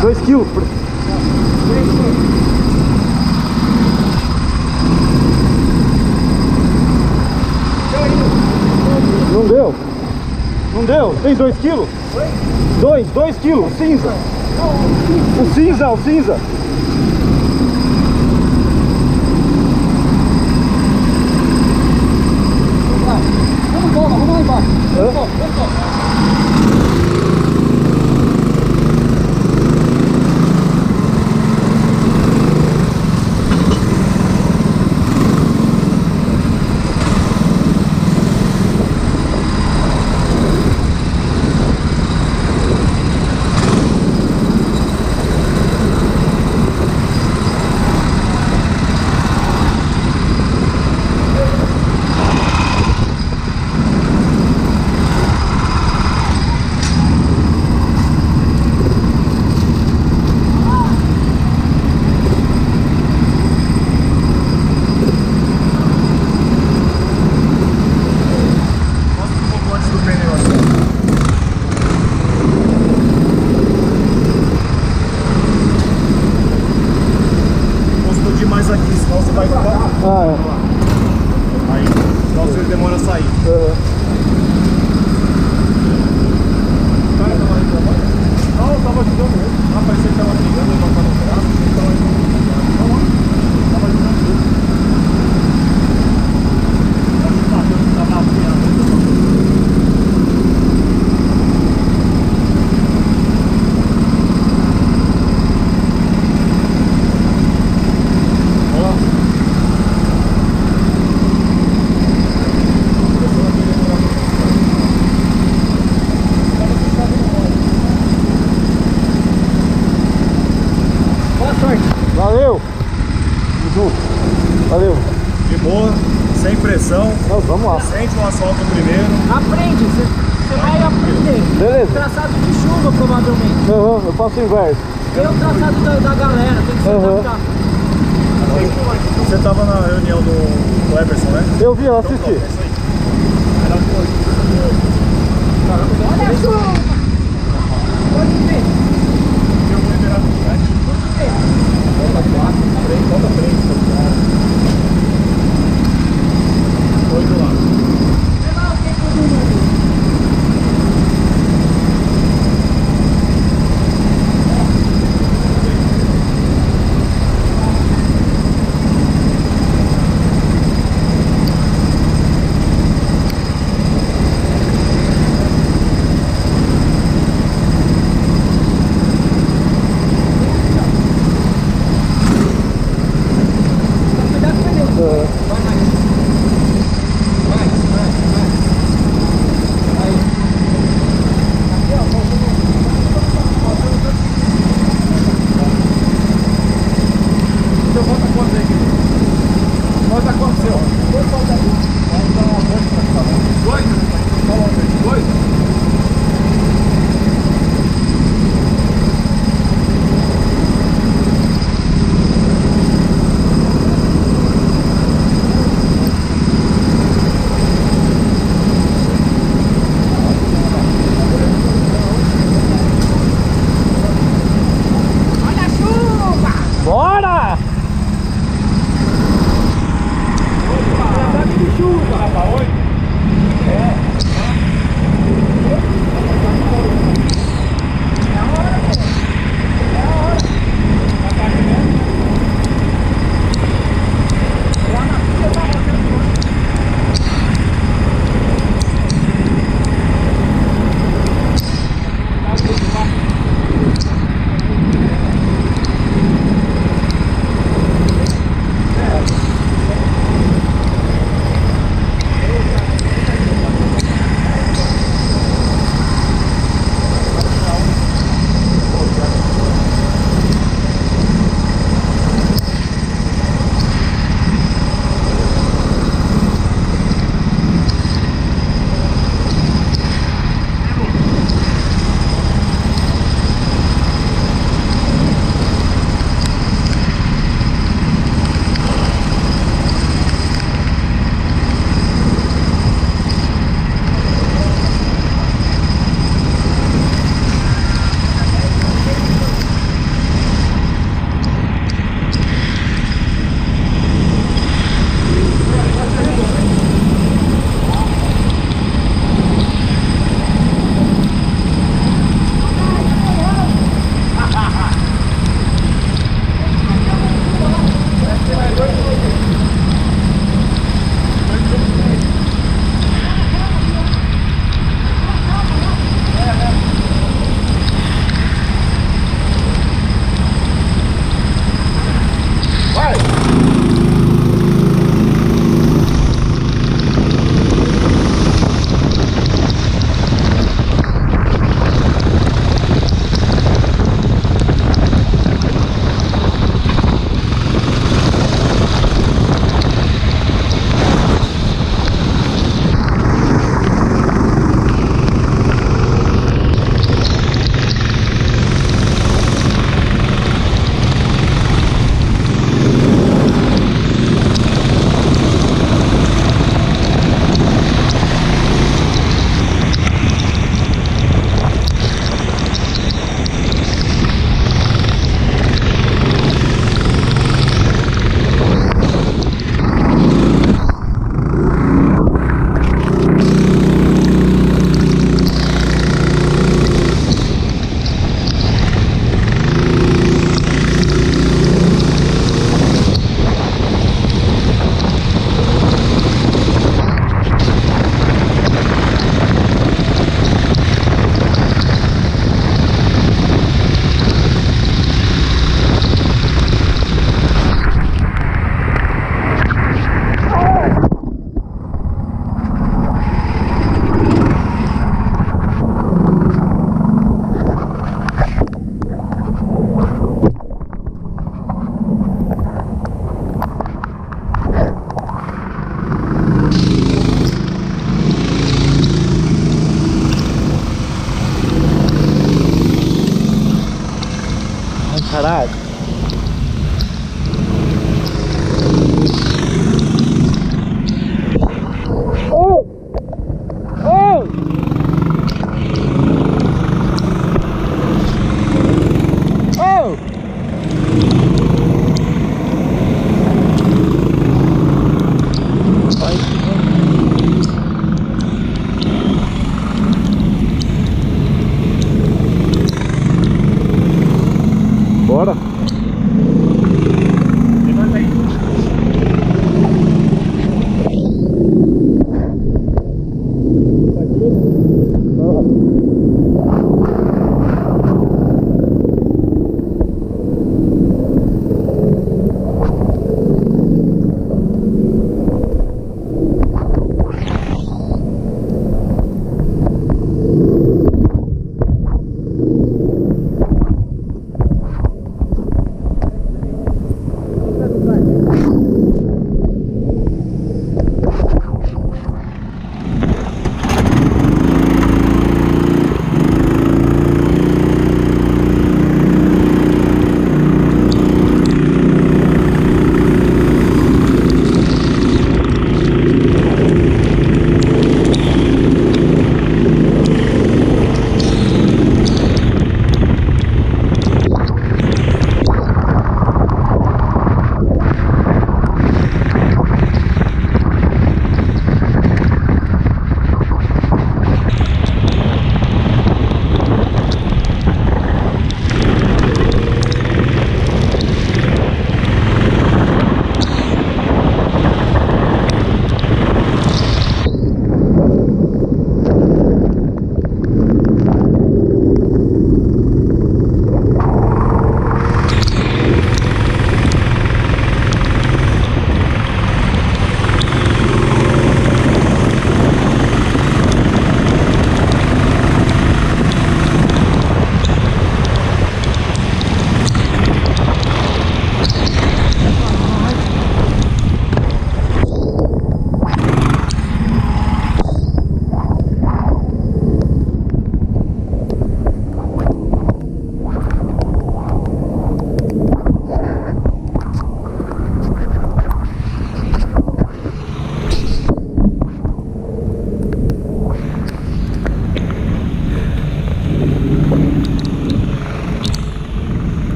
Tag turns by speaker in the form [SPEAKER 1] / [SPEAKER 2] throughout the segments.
[SPEAKER 1] 2 quilos. Não deu. Não deu. Tem 2 quilos? 2 quilos. Cinza. O cinza, o cinza. Vamos lá embaixo. Vamos. Valeu.
[SPEAKER 2] De boa, sem pressão.
[SPEAKER 1] Não, vamos lá.
[SPEAKER 2] Sente o asfalto primeiro.
[SPEAKER 3] Aprende, você vai aprender.
[SPEAKER 1] Beleza.
[SPEAKER 3] Traçado de chuva, provavelmente.
[SPEAKER 1] Eu faço o inverso.
[SPEAKER 3] Tem o traçado da galera, tem que se adaptar.
[SPEAKER 2] Você estava na reunião do Emerson, né?
[SPEAKER 1] Eu vi, eu assisti.
[SPEAKER 2] Então, é isso aí.
[SPEAKER 3] Olha a chuva! Pode ver.
[SPEAKER 2] Eu vou liberar tudo, né?
[SPEAKER 3] Pode ver.
[SPEAKER 2] Volta 3. Foi do lado.
[SPEAKER 3] Sei lá o que que eu vi.
[SPEAKER 1] Caralho. Oh! Oh! Oh! Bora.
[SPEAKER 2] Levanta aí.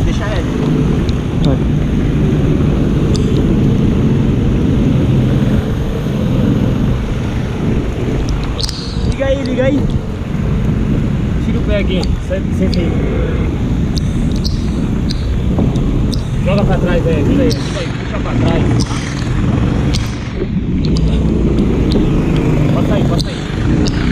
[SPEAKER 2] Deixa ele. Liga aí. Tira o pé aqui, senta aí. Joga pra trás, ajuda aí, puxa pra trás. Passa aí.